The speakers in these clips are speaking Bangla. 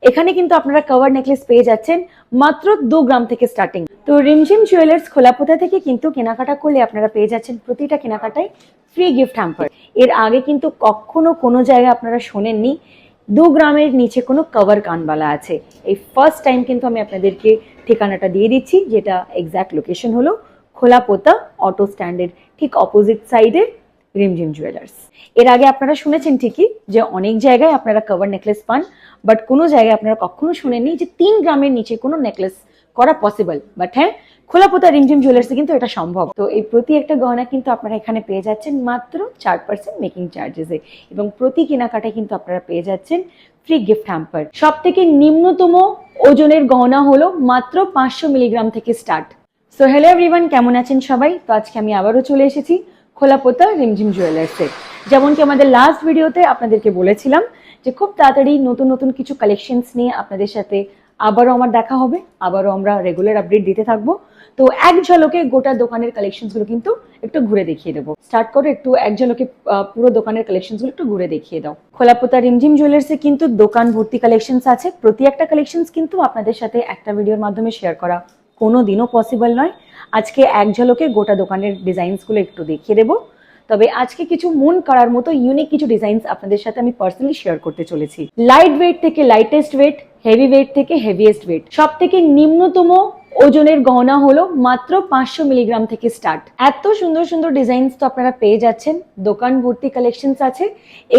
এখানে কিন্তু আপনারা কভার নেকলেস পেয়ে যাচ্ছেন মাত্র 2 গ্রাম থেকে স্টার্টিং। তো রিমঝিম জুয়েলার্স খোলাপোতা থেকে কিন্তু কেনাকাটা করলে আপনারা পেয়ে যাচ্ছেন প্রতিটা কেনাকাটায় ফ্রি গিফট হ্যাম্পার। এর আগে কিন্তু কখনো কোনো জায়গায় আপনারা শোনেননি 2 গ্রামের নিচে কোনো কভার কানবালা আছে। এই ফার্স্ট টাইম কিন্তু আমি আপনাদেরকে ঠিকানাটা দিয়ে দিচ্ছি, যেটা এক্স্যাক্ট লোকেশন হলো খোলাপোতা অটো স্ট্যান্ডের ঠিক অপোজিট সাইডে রিমঝিম জুয়েলার্স। এর আগে আপনারা শুনেছেন ঠিকই যে অনেক জায়গায় আপনারা কভার নেকলেস পান, বাট কোনো জায়গায় আপনারা কখনো শুনেননি যে 3 গ্রামের নিচে কোনো নেকলেস করা পসিবল। বাট হ্যাঁ, খোলাপোতা রিমঝিম জুয়েলার্সে কিন্তু এটা সম্ভব। তো এই প্রতি একটা গহনা কিন্তু আপনারা এখানে পেয়ে যাচ্ছেন মাত্র 4% মেকিং চার্জেসে, এবং প্রতি কেনাকাটায় কিন্তু আপনারা পেয়ে যাচ্ছেন ফ্রি গিফট হ্যাম্পার। সব থেকে নিম্নতম ওজনের গহনা হলো মাত্র 500 মিলিগ্রাম থেকে স্টার্ট। সো হ্যালো এভরিওয়ান, কেমন আছেন সবাই? তো আজকে আমি আবারও চলে এসেছি খোলাপোতা রিমঝিম জুয়েলার্সে। যেমন কি আমাদের লাস্ট ভিডিওতে আপনাদেরকে বলেছিলাম যে খুব তাড়াতাড়ি নতুন নতুন কিছু কালেকশনস নিয়ে আপনাদের সাথে আবারও আমার দেখা হবে, আবারও আমরা রেগুলার আপডেট দিতে থাকবো। তো এক ঝলকে গোটা দোকানের কালেকশনসগুলো কিন্তু একটু ঘুরে দেখিয়ে দেবো। স্টার্ট করো, একটু এক ঝলকে পুরো দোকানের কালেকশনসগুলো একটু ঘুরে দেখিয়ে দাও। খোলাপোতা রিমঝিম জুয়েলার্সে কিন্তু দোকান ভর্তি কালেকশনস আছে। প্রতি একটা কালেকশনস কিন্তু আপনাদের সাথে একটা ভিডিওর মাধ্যমে শেয়ার করা কোনো দিনও পসিবল নয়। আজকে এক ঝলকে গোটা দোকানের ডিজাইনসগুলো একটু দেখিয়ে দেবো। তবে আজকে কিছু মন করার মতো ইউনিক কিছু ডিজাইনস আপনাদের সাথে আমি পার্সোনালি শেয়ার করতে চলেছি। লাইট ওয়েট থেকে লাইটেস্ট ওয়েট, হেভি ওয়েট থেকে হেভিয়েস্ট ওয়েট, সব থেকে নিম্নতম ওজনের গহনা হলো মাত্র 500 মিলিগ্রাম থেকে স্টার্ট। এত সুন্দর সুন্দর ডিজাইনস তো আপনারা পেয়ে যাচ্ছেন, দোকান ভর্তি কালেকশনস আছে।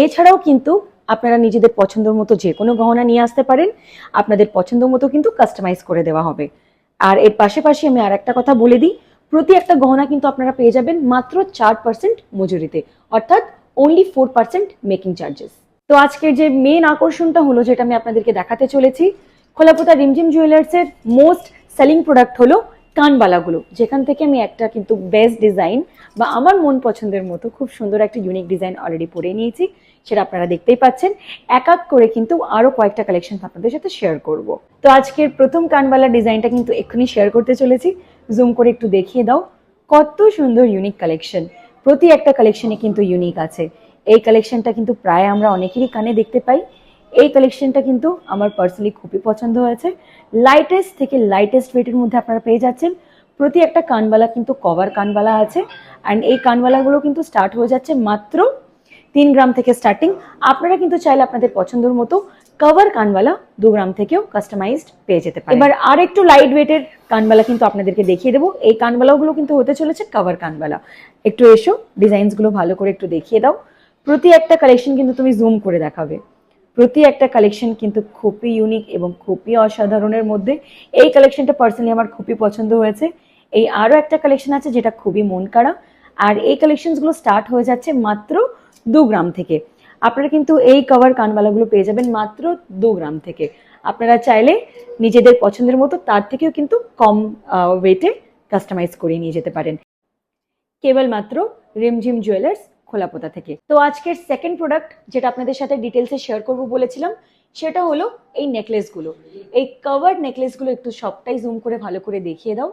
এছাড়াও কিন্তু আপনারা নিজেদের পছন্দের মতো যে কোনো গহনা নিয়ে আসতে পারেন, আপনাদের পছন্দ মতো কিন্তু কাস্টমাইজ করে দেওয়া হবে। আর এর পাশাপাশি আমি আর একটা কথা বলে দিই, প্রতি একটা গহনা কিন্তু আপনারা পেয়ে যাবেন মাত্র 4% মজুরিতে, অর্থাৎ অনলি 4% মেকিং চার্জেস। তো আজকের যে মেন আকর্ষণটা হলো, যেটা আমি আপনাদেরকে দেখাতে চলেছি, খোলাপোতা রিমঝিম জুয়েলার্সের মোস্ট সেলিং প্রোডাক্ট হলো কানবালাগুলো, যেখান থেকে আমি একটা কিন্তু বেস্ট ডিজাইন বা আমার মন পছন্দের মতো খুব সুন্দর একটা ইউনিক ডিজাইন অলরেডি পরে নিয়েছি, সেটা আপনারা দেখতেই পাচ্ছেন। এক এক করে কিন্তু আরো কয়েকটা কালেকশন আপনাদের সাথে শেয়ার করব। তো আজকের প্রথম কানবালা ডিজাইনটা কিন্তু এক্ষুনি শেয়ার করতে চলেছি। জুম করে একটু দেখিয়ে দাও, কত সুন্দর ইউনিক কালেকশন। প্রতি একটা কালেকশনে কিন্তু ইউনিক আছে। এই কালেকশনটা কিন্তু প্রায় আমরা অনেকেরই কানে দেখতে পাই। এই কালেকশনটা কিন্তু আমার পার্সোনালি খুবই পছন্দ হয়েছে। লাইটেস্ট থেকে লাইটেস্ট ওয়েটের মধ্যে আপনারা পেয়ে যাচ্ছেন। প্রতি একটা কানবালা কিন্তু কভার কানবালা আছে, অ্যান্ড এই কানবালাগুলো কিন্তু স্টার্ট হয়ে যাচ্ছে মাত্র 3 গ্রাম থেকে স্টার্টিং। আপনারা কিন্তু চাইলে আপনাদের পছন্দের মতো কভার কানবালা 2 গ্রাম থেকেও কাস্টমাইজড পেয়ে যেতে পারেন। এবার আর একটু লাইট ওয়েটের কানবালা কিন্তু আপনাদেরকে দেখিয়ে দেবো। এই কানবালাগুলো কিন্তু হতে চলেছে কভার কানবালা। একটু এসো, ডিজাইনসগুলো ভালো করে একটু দেখিয়ে দাও। প্রতি একটা কালেকশন কিন্তু তুমি জুম করে দেখাবে। প্রতি একটা কালেকশন কিন্তু খুবই ইউনিক এবং খুবই অসাধারণের মধ্যে। এই কালেকশনটা পার্সোনালি আমার খুবই পছন্দ হয়েছে। এই আরও একটা কালেকশন আছে যেটা খুবই মন কাড়া, আর এই কালেকশনসগুলো স্টার্ট হয়ে যাচ্ছে মাত্র 2 গ্রাম থেকে। আপনারা কিন্তু এই কভার কানবালাগুলো পেয়ে যাবেন মাত্র 2 গ্রাম থেকে। আপনারা চাইলে নিজেদের পছন্দের মতো তার থেকেও কিন্তু কম ওয়েটে কাস্টমাইজ করে নিয়ে যেতে পারেন, কেবলমাত্র রিমঝিম জুয়েলার্স খোলাপোতা থেকে। তো আজকের সেকেন্ড প্রোডাক্ট যেটা আপনাদের সাথে ডিটেলসে শেয়ার করব বলেছিলাম, সেটা হলো এই নেকলেসগুলো। এই কভার নেকলেসগুলো একটু সবটাই জুম করে ভালো করে দেখিয়ে দাও।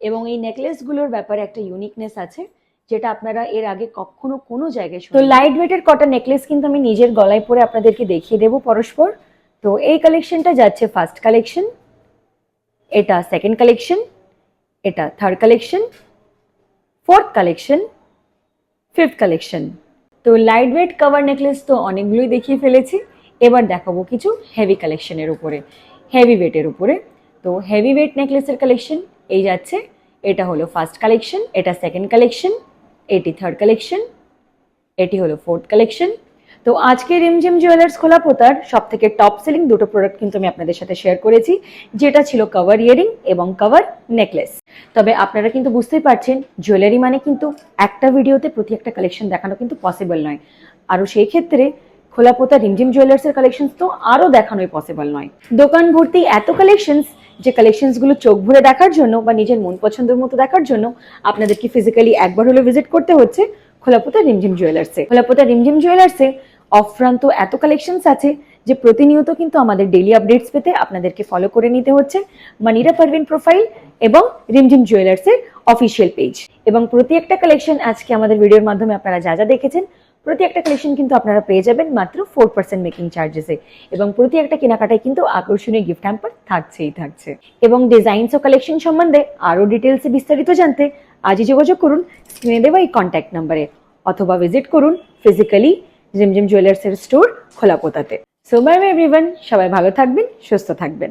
এবং এই নেকলেসগুলোর ব্যাপারে একটা ইউনিকনেস আছে, যেটা আপনারা এর আগে কখনো কোনো জায়গায় শুনেননি। তো লাইট ওয়েটের কটা নেকলেস কিন্তু আমি নিজের গলায় পরে আপনাদেরকে দেখিয়ে দেবো পরস্পর। তো এই কালেকশনটা যাচ্ছে ফার্স্ট কালেকশন, এটা সেকেন্ড কালেকশন, এটা third collection, fourth collection, fifth collection. তো লাইট ওয়েট কভার নেকলেস তো অনেকগুলোই দেখিয়ে ফেলেছি। এবার দেখাবো কিছু হেভি কালেকশনের উপরে, হেভি ওয়েটের উপরে। তো হেভি ওয়েট নেকলেসের কালেকশন এই যাচ্ছে। এটা হলো ফার্স্ট কালেকশন, এটা সেকেন্ড কালেকশন, এটি থার্ড কালেকশন, এটি হলো ফোর্থ কালেকশন। তো আজকে রিমঝিম জুয়েলার্স খোলাপোতার সব থেকে টপ সেলিং দুটো প্রোডাক্ট কিন্তু আমি আপনাদের সাথে শেয়ার করেছি, যেটা ছিল কভার ইয়ারিং এবং কভার নেকলেস। তবে আপনারা কিন্তু বুঝতেই পারছেন, জুয়েলারি মানে কিন্তু একটা ভিডিওতে প্রতি একটা কালেকশন দেখানো কিন্তু পসিবল নয়। আরও সেই ক্ষেত্রে খোলাপোতা রিমঝিম জুয়েলার্সের কালেকশন তো আরও দেখানোই পসিবল নয়। দোকান ভর্তি এত কালেকশনস, যে কালেকশনসগুলো চোখ ভরে দেখার জন্য বা নিজের মন পছন্দের মতো দেখার জন্য আপনাদেরকে ফিজিক্যালি একবার হলে ভিজিট করতে হচ্ছে খোলাপোতা রিমঝিম জুয়েলার্সে। খোলাপোতা রিমঝিম জুয়েলার্সে অফ্রান্ত এত কালেকশনস আছে যে প্রতিনিয়ত কিন্তু আমাদের ডেইলি আপডেটস পেতে আপনাদেরকে ফলো করে নিতে হচ্ছে মানিরা পারভিন প্রোফাইল এবং রিমঝিম জুয়েলার্সের অফিসিয়াল পেজ। এবং প্রতি একটা কালেকশন আজকে আমাদের ভিডিওর মাধ্যমে আপনারা যা যা দেখেছেন, প্রতি একটা কালেকশন কিন্তু আপনারা পেয়ে যাবেন মাত্র 4% মেকিং চার্জেসে, এবং প্রতি একটা কেনাকাটায় কিন্তু আকর্ষণীয় গিফট হ্যাম্পার থাকছে। এবং ডিজাইনস ও কালেকশন সম্বন্ধে আরো ডিটেলসে বিস্তারিত জানতে আজই যোগাযোগ করুন স্ক্রিনে দেওয়া এই কন্ট্যাক্ট নাম্বারে, অথবা ভিজিট করুন ফিজিক্যালি রিমঝিম জুয়েলার্সের স্টোর খোলাপোতাতে। সো বাই বাই এভরিওয়ান, সবাই ভালো থাকবেন, সুস্থ থাকবেন।